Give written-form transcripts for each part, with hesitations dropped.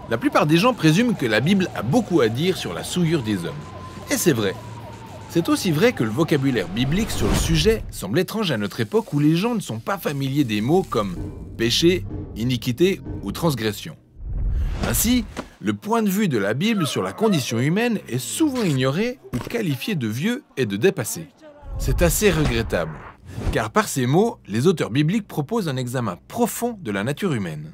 La plupart des gens présument que la Bible a beaucoup à dire sur la souillure des hommes. Et c'est vrai. C'est aussi vrai que le vocabulaire biblique sur le sujet semble étrange à notre époque où les gens ne sont pas familiers des mots comme péché, iniquité ou transgression. Ainsi, le point de vue de la Bible sur la condition humaine est souvent ignoré ou qualifié de vieux et de dépassé. C'est assez regrettable, car par ces mots, les auteurs bibliques proposent un examen profond de la nature humaine.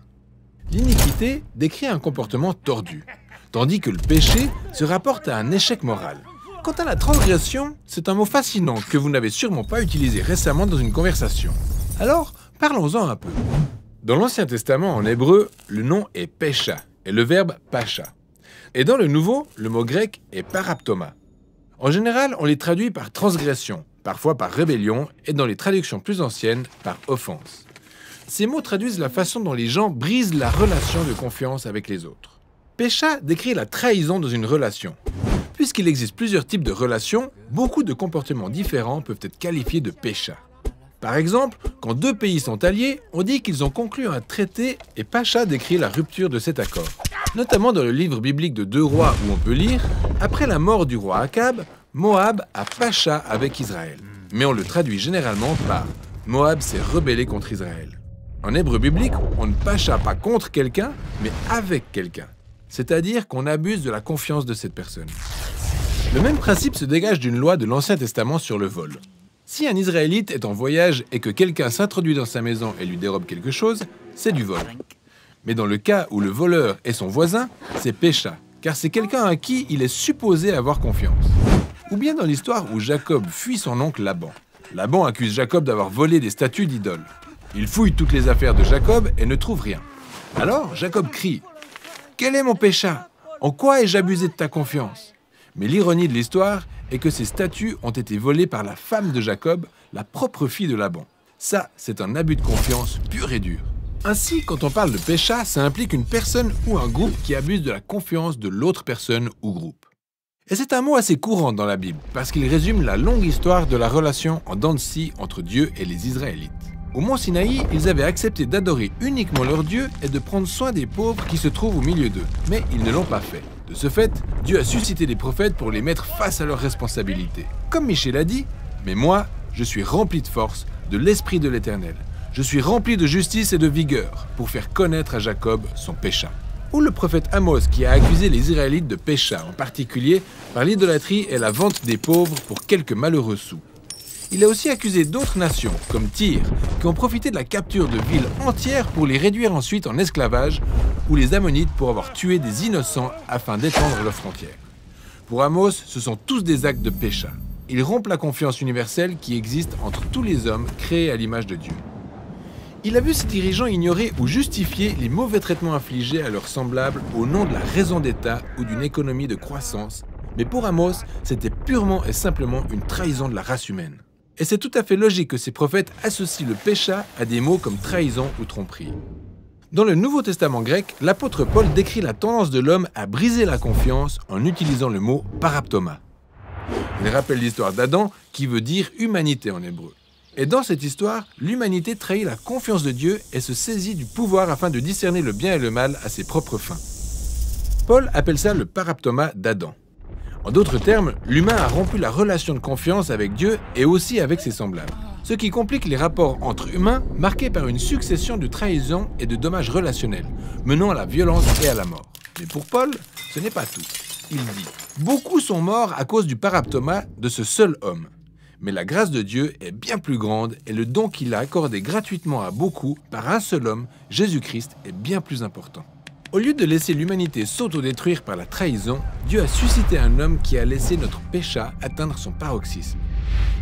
L'iniquité décrit un comportement tordu, tandis que le péché se rapporte à un échec moral. Quant à la transgression, c'est un mot fascinant que vous n'avez sûrement pas utilisé récemment dans une conversation. Alors, parlons-en un peu. Dans l'Ancien Testament en hébreu, le nom est pécha et le verbe pacha. Et dans le Nouveau, le mot grec est paraptoma. En général, on les traduit par transgression, parfois par rébellion et dans les traductions plus anciennes, par offense. Ces mots traduisent la façon dont les gens brisent la relation de confiance avec les autres. Pécha décrit la trahison dans une relation. Puisqu'il existe plusieurs types de relations, beaucoup de comportements différents peuvent être qualifiés de pécha. Par exemple, quand deux pays sont alliés, on dit qu'ils ont conclu un traité et pacha décrit la rupture de cet accord. Notamment dans le livre biblique de 2 Rois où on peut lire « Après la mort du roi Akab, Moab a pacha avec Israël ». Mais on le traduit généralement par « Moab s'est rebellé contre Israël ». En hébreu biblique, on ne pacha pas contre quelqu'un, mais avec quelqu'un. C'est-à-dire qu'on abuse de la confiance de cette personne. Le même principe se dégage d'une loi de l'Ancien Testament sur le vol. Si un Israélite est en voyage et que quelqu'un s'introduit dans sa maison et lui dérobe quelque chose, c'est du vol. Mais dans le cas où le voleur est son voisin, c'est pécha, car c'est quelqu'un à qui il est supposé avoir confiance. Ou bien dans l'histoire où Jacob fuit son oncle Laban. Laban accuse Jacob d'avoir volé des statues d'idoles. Il fouille toutes les affaires de Jacob et ne trouve rien. Alors Jacob crie « Quel est mon pécha? En quoi ai-je abusé de ta confiance ?» Mais l'ironie de l'histoire est que ces statues ont été volées par la femme de Jacob, la propre fille de Laban. Ça, c'est un abus de confiance pur et dur. Ainsi, quand on parle de pécha, ça implique une personne ou un groupe qui abuse de la confiance de l'autre personne ou groupe. Et c'est un mot assez courant dans la Bible, parce qu'il résume la longue histoire de la relation en dents de scie entre Dieu et les Israélites. Au mont Sinaï, ils avaient accepté d'adorer uniquement leur Dieu et de prendre soin des pauvres qui se trouvent au milieu d'eux. Mais ils ne l'ont pas fait. De ce fait, Dieu a suscité des prophètes pour les mettre face à leurs responsabilités. Comme Michée l'a dit, « Mais moi, je suis rempli de force, de l'Esprit de l'Éternel. Je suis rempli de justice et de vigueur pour faire connaître à Jacob son pécha. » Ou le prophète Amos qui a accusé les Israélites de pécha, en particulier par l'idolâtrie et la vente des pauvres pour quelques malheureux sous. Il a aussi accusé d'autres nations, comme Tyr, qui ont profité de la capture de villes entières pour les réduire ensuite en esclavage, ou les Ammonites pour avoir tué des innocents afin d'étendre leurs frontières. Pour Amos, ce sont tous des actes de pécha. Ils rompent la confiance universelle qui existe entre tous les hommes créés à l'image de Dieu. Il a vu ses dirigeants ignorer ou justifier les mauvais traitements infligés à leurs semblables au nom de la raison d'État ou d'une économie de croissance, mais pour Amos, c'était purement et simplement une trahison de la race humaine. Et c'est tout à fait logique que ces prophètes associent le pécha à des mots comme trahison ou tromperie. Dans le Nouveau Testament grec, l'apôtre Paul décrit la tendance de l'homme à briser la confiance en utilisant le mot paraptoma. Il rappelle l'histoire d'Adam qui veut dire humanité en hébreu. Et dans cette histoire, l'humanité trahit la confiance de Dieu et se saisit du pouvoir afin de discerner le bien et le mal à ses propres fins. Paul appelle ça le paraptoma d'Adam. En d'autres termes, l'humain a rompu la relation de confiance avec Dieu et aussi avec ses semblables. Ce qui complique les rapports entre humains marqués par une succession de trahisons et de dommages relationnels, menant à la violence et à la mort. Mais pour Paul, ce n'est pas tout. Il dit « Beaucoup sont morts à cause du paraptoma de ce seul homme. Mais la grâce de Dieu est bien plus grande et le don qu'il a accordé gratuitement à beaucoup par un seul homme, Jésus-Christ, est bien plus important. » Au lieu de laisser l'humanité s'autodétruire par la trahison, Dieu a suscité un homme qui a laissé notre pécha atteindre son paroxysme.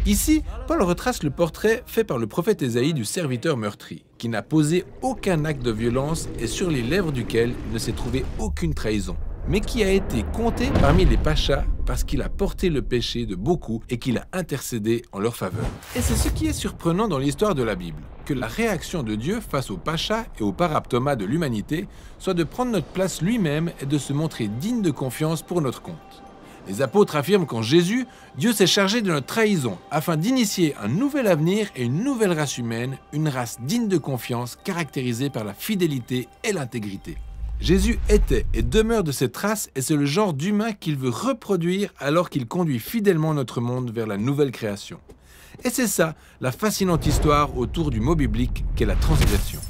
Ici, Paul retrace le portrait fait par le prophète Ésaïe du serviteur meurtri, qui n'a posé aucun acte de violence et sur les lèvres duquel ne s'est trouvé aucune trahison, mais qui a été compté parmi les pachas parce qu'il a porté le péché de beaucoup et qu'il a intercédé en leur faveur. Et c'est ce qui est surprenant dans l'histoire de la Bible, que la réaction de Dieu face aux pachas et aux paraptomas de l'humanité soit de prendre notre place lui-même et de se montrer digne de confiance pour notre compte. Les apôtres affirment qu'en Jésus, Dieu s'est chargé de notre trahison afin d'initier un nouvel avenir et une nouvelle race humaine, une race digne de confiance caractérisée par la fidélité et l'intégrité. Jésus était et demeure de cette race et c'est le genre d'humain qu'il veut reproduire alors qu'il conduit fidèlement notre monde vers la nouvelle création. Et c'est ça, la fascinante histoire autour du mot biblique qu'est la transgression.